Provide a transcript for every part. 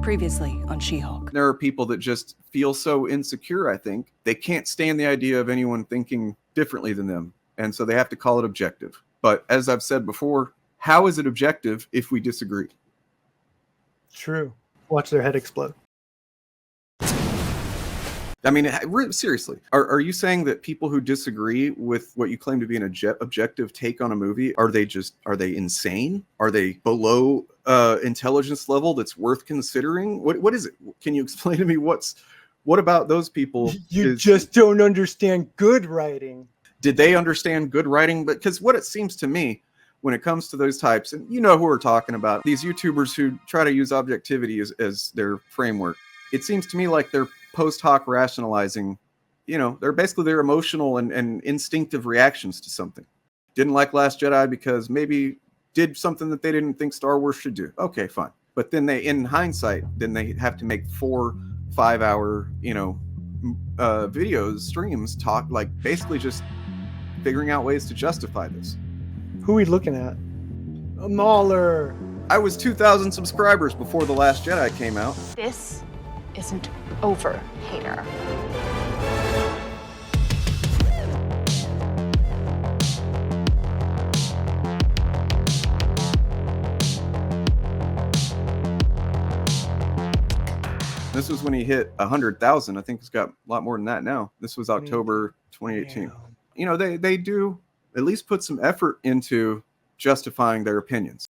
Previously on She-Hulk. There are people that just feel so insecure, I think. They can't stand the idea of anyone thinking differently than them. And so they have to call it objective. But as I've said before, how is it objective if we disagree? True. Watch their head explode. I mean, seriously, are you saying that people who disagree with what you claim to be an objective take on a movie, are they insane? Are they below intelligence level that's worth considering? What is it? Can you explain to me what about those people? You just don't understand good writing. Did they understand good writing? Because what it seems to me, when it comes to those types, and you know who we're talking about, these YouTubers who try to use objectivity as their framework, it seems to me like they're post hoc rationalizing, they're basically their emotional and instinctive reactions to something. Didn't like Last Jedi because maybe did something that they didn't think Star Wars should do. Okay, fine. But then in hindsight, they have to make 4-5 hour, videos, streams, talk, like basically just figuring out ways to justify this. Who are we looking at? A Mauler. I was 2,000 subscribers before The Last Jedi came out. This isn't over, hater. This was when he hit 100,000. I think it's got a lot more than that now. This was October 2018. They do at least put some effort into justifying their opinions.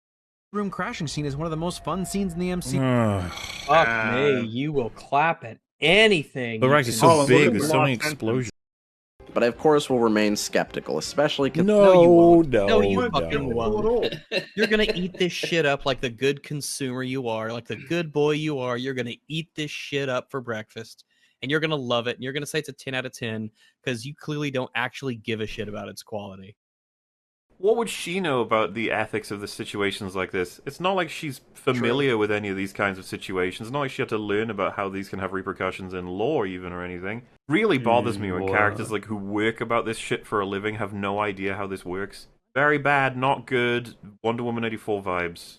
Room crashing scene is one of the most fun scenes in the MCU. Fuck me, you will clap at anything. The rack is so big, there's so many explosions. But I, of course, will remain skeptical, especially... No, you won't. No, you fucking won't. You're going to eat this shit up like the good consumer you are, like the good boy you are. You're going to eat this shit up for breakfast, and you're going to love it, and you're going to say it's a 10 out of 10 because you clearly don't actually give a shit about its quality. What would she know about the ethics of the situations like this? It's not like she's familiar with any of these kinds of situations. It's not like she had to learn about how these can have repercussions in law even or anything. Really bothers me when characters like who work about this shit for a living have no idea how this works. Very bad, not good, Wonder Woman 84 vibes.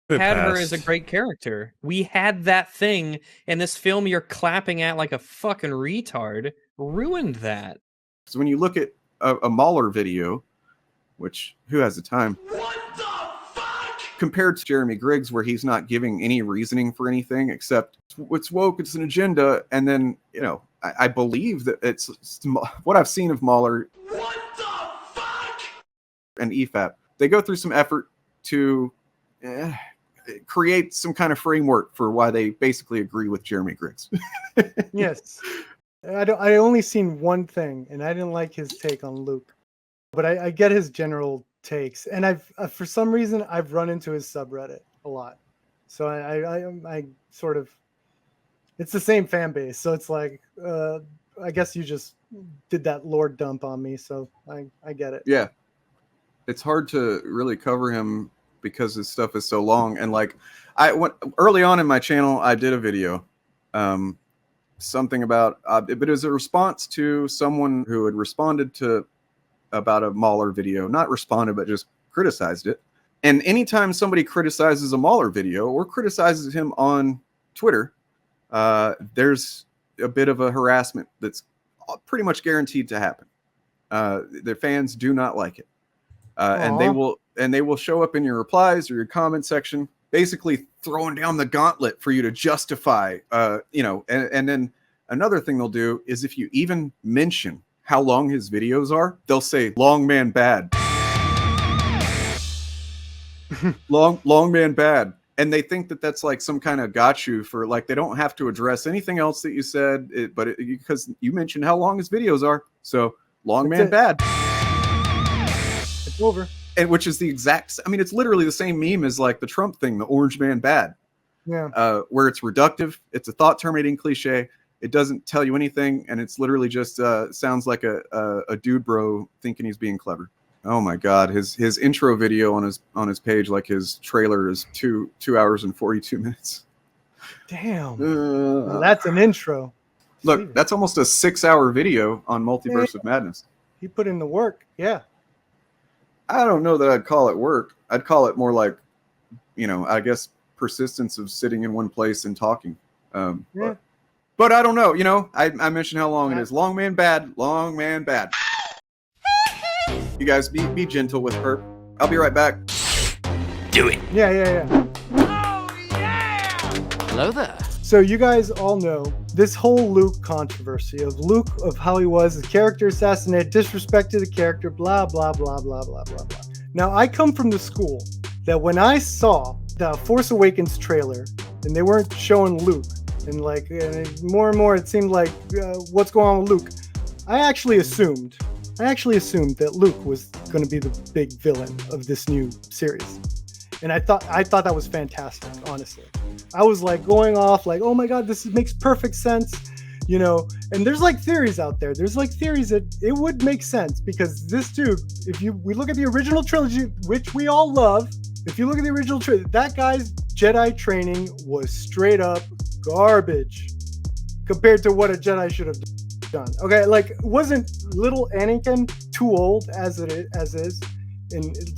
Had her as a great character. We had that thing, and this film you're clapping at like a fucking retard ruined that. So when you look at a Mauler video, which, who has the time? What the fuck? Compared to Jeremy Griggs, where he's not giving any reasoning for anything except it's woke, it's an agenda, and then, I believe that it's what I've seen of Mauler. What the fuck? And EFAP. They go through some effort to create some kind of framework for why they basically agree with Jeremy Griggs. Yes. I only seen one thing, and I didn't like his take on Luke. But I get his general takes, and I've for some reason I've run into his subreddit a lot, so I sort of, it's the same fan base, so it's like I guess you just did that lore dump on me, so I get it. Yeah, it's hard to really cover him because his stuff is so long, and like I went early on in my channel, I did a video, something about, but it was a response to someone who had responded to. About a Mauler video, not responded, but just criticized it. And anytime somebody criticizes a Mauler video or criticizes him on Twitter, there's a bit of a harassment that's pretty much guaranteed to happen. Their fans do not like it. And they will show up in your replies or your comment section, basically throwing down the gauntlet for you to justify, and then another thing they'll do is if you even mention how long his videos are, they'll say long man bad. long man bad. And they think that that's like some kind of got you for, like, they don't have to address anything else that you said, because you mentioned how long his videos are. So long man bad. It's over. And which is the exact, I mean, it's literally the same meme as like the Trump thing, the orange man bad. Yeah. Where it's reductive. It's a thought terminating cliche. It doesn't tell you anything, and it's literally just sounds like a dude bro thinking he's being clever. Oh my God, his intro video on his page, like his trailer, is 2 hours and 42 minutes. Damn, well, that's an intro. Look, that's almost a 6-hour video on Multiverse of Madness. He put in the work, yeah. I don't know that I'd call it work. I'd call it more like, I guess persistence of sitting in one place and talking. Yeah. But I don't know. You know, I mentioned how long it is. Long man bad. Long man bad. You guys be gentle with her. I'll be right back. Do it. Yeah. Hello there. So you guys all know this whole Luke controversy of how he was, his character assassinated, disrespected the character, blah, blah, blah, blah, blah, blah, blah. Now, I come from the school that when I saw the Force Awakens trailer and they weren't showing Luke, and more and more it seemed like what's going on with Luke, I actually assumed that Luke was going to be the big villain of this new series. And I thought that was fantastic, honestly. I was like going off like, oh my God, this makes perfect sense, you know. And there's like theories out there. There's like theories that it would make sense because this dude, we look at the original trilogy, which we all love. If you look at the original trilogy, that guy's Jedi training was straight up garbage compared to what a Jedi should have done. Okay, like wasn't little Anakin too old as is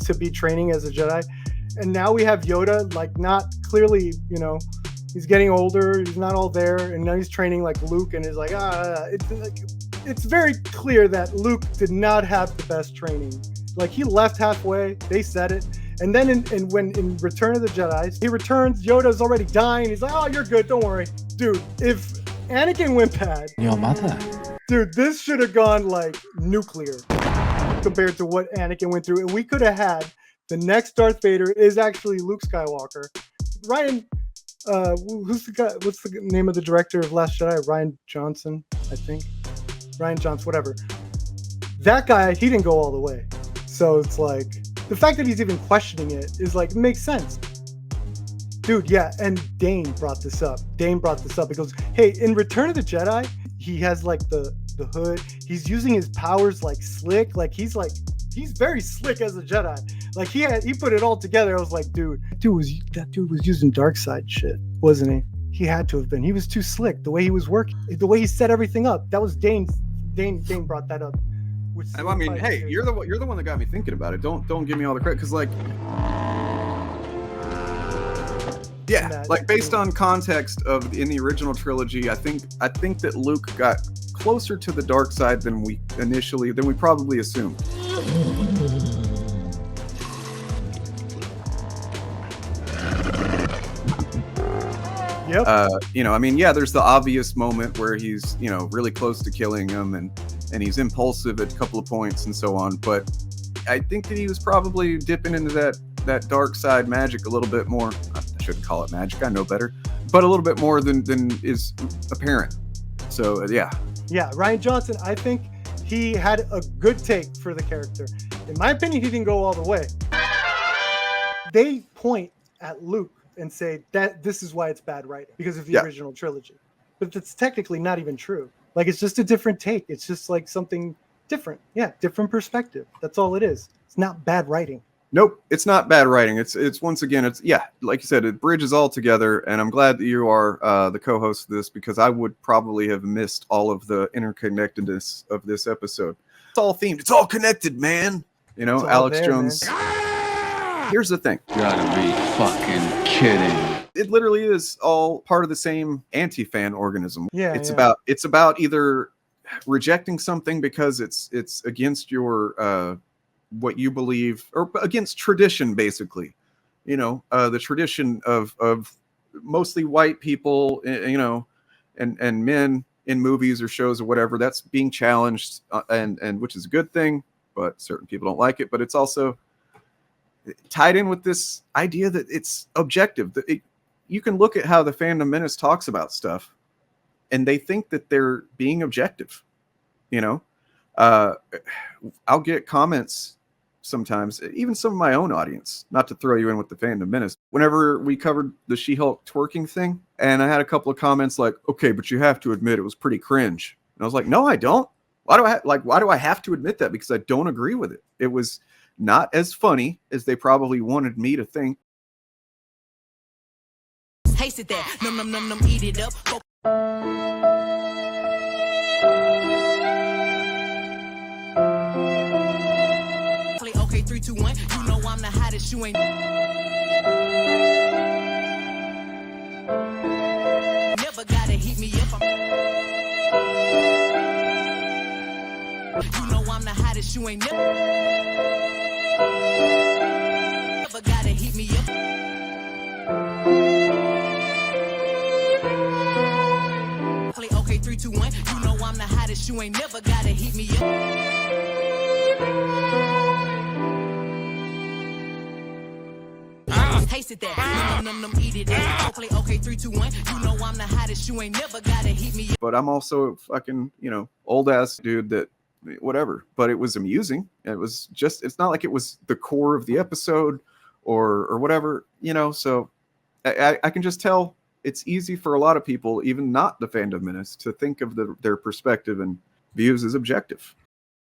to be training as a Jedi? And now we have Yoda, like not clearly, you know, he's getting older, he's not all there, and now he's training like Luke, and is like, it's very clear that Luke did not have the best training. Like he left halfway, they said it, and then in Return of the Jedi, he returns, Yoda's already dying, he's like, oh, you're good, don't worry. Dude, if Anakin went bad, Your mother. dude, this should have gone like nuclear compared to what Anakin went through, and we could have had the next Darth Vader is actually Luke Skywalker. Ryan, who's the guy? What's the name of the director of Last Jedi? Ryan Johnson, I think. Ryan Johnson, whatever. That guy, he didn't go all the way. So it's like the fact that he's even questioning it is like, it makes sense. Dude, yeah, and Dane brought this up. Because, hey, in Return of the Jedi, he has like the hood. He's using his powers like slick. Like he's very slick as a Jedi. Like he put it all together. I was like, that dude was using dark side shit, wasn't he? He had to have been. He was too slick. The way he was working, the way he set everything up. That was Dane brought that up. I mean, hey, you're the one that got me thinking about it. Don't give me all the credit, because like, yeah, like based on context in the original trilogy, I think that Luke got closer to the dark side than we probably assumed. Yep. You know, I mean, yeah, there's the obvious moment where he's, you know, really close to killing him and he's impulsive at a couple of points and so on. But I think that he was probably dipping into that dark side magic a little bit more. I shouldn't call it magic. I know better. But a little bit more than is apparent. So, yeah. Yeah, Ryan Johnson, I think he had a good take for the character. In my opinion, he didn't go all the way. They point at Luke and say that this is why it's bad writing, because of the original trilogy. But that's technically not even true. Like, it's just a different take. It's just like something different. Yeah, different perspective. That's all it is. It's not bad writing. Nope, it's not bad writing. It's once again, it's, yeah, like you said, it bridges all together, and I'm glad that you are the co-host of this, because I would probably have missed all of the interconnectedness of this episode. It's all themed. It's all connected, man. You know, Alex there, Jones. Here's the thing. You gotta be fucking kidding. It literally is all part of the same anti-fan organism. Yeah, it's about either rejecting something because it's against your what you believe, or against tradition, basically. You know, the tradition of mostly white people, you know, and men in movies or shows or whatever, that's being challenged, and which is a good thing, but certain people don't like it. But it's also tied in with this idea that it's objective. You can look at how the fandom menace talks about stuff, and they think that they're being objective. You know, I'll get comments sometimes, even some of my own audience, not to throw you in with the fandom menace, whenever we covered the She-Hulk twerking thing, and I had a couple of comments like, okay, but you have to admit it was pretty cringe. And I was like, no, I don't. Why do I have to admit that? Because I don't agree with it. It was not as funny as they probably wanted me to think. Taste it there, num num num num, eat it up. Okay, 3, 2, 1. You know I'm the hottest. You ain't. Never gotta hit me up. You know I'm the hottest, you ain't never gotta hit me up. Play okay, 3, 2, 1. You know I'm the hottest, you ain't never gotta hit me up. Taste it there. Num, eat it. Play okay, 3, 2, 1. You know I'm the hottest, you ain't never gotta hit me up. But I'm also a fucking, old ass dude that whatever. But it was amusing. It was just, it's not like it was the core of the episode or whatever, so I can just tell it's easy for a lot of people, even not the fandom menace, to think of their perspective and views as objective.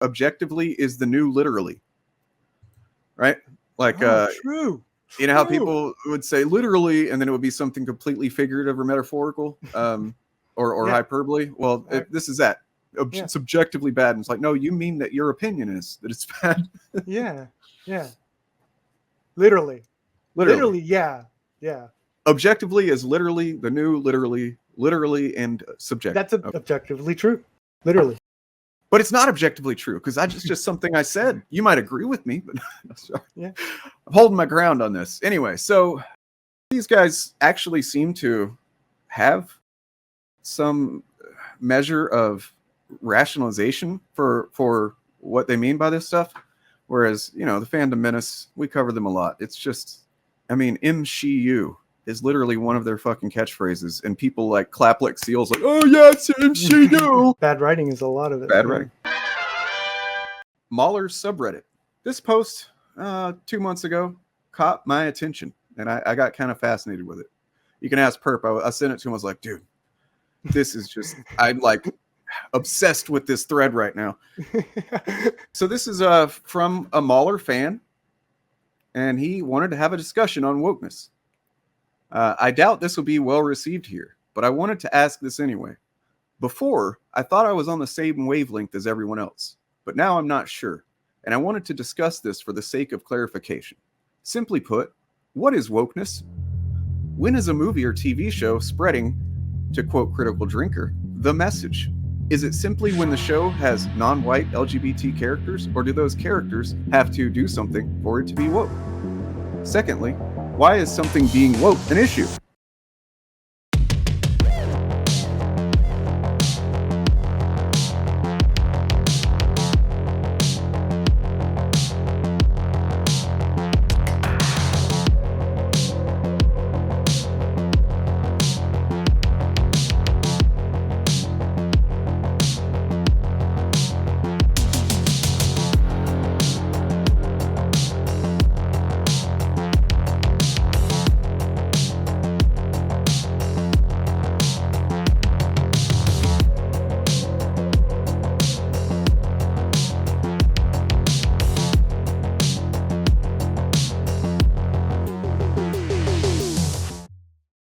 Objectively is the new literally, right? Like, true. You know how people would say literally, and then it would be something completely figurative or metaphorical, or hyperbole. Well, this is that. It's subjectively bad. And it's like, no, you mean that your opinion is that it's bad. Yeah. Literally, yeah. Objectively is literally the new literally and subjective. That's objectively true. Literally. But it's not objectively true because just something I said. You might agree with me, but sorry. Yeah. I'm holding my ground on this. Anyway, so these guys actually seem to have some measure of rationalization for what they mean by this stuff. Whereas, the fandom menace, we cover them a lot. It's just, M, she, you is literally one of their fucking catchphrases. And people like clap like seals, like, oh yes, M, she, you. Bad writing is a lot of it. Bad writing. Mahler's subreddit. This post 2 months ago caught my attention. And I got kind of fascinated with it. You can ask Perp. I sent it to him. I was like, dude, this is just, I'm like obsessed with this thread right now. So this is from a Mahler fan, and he wanted to have a discussion on wokeness. I doubt this will be well received here, but I wanted to ask this anyway. Before, I thought I was on the same wavelength as everyone else, but now I'm not sure, and I wanted to discuss this for the sake of clarification. Simply put, what is wokeness? When is a movie or TV show spreading, to quote Critical Drinker, the message? Is it simply when the show has non-white LGBT characters, or do those characters have to do something for it to be woke? Secondly, why is something being woke an issue?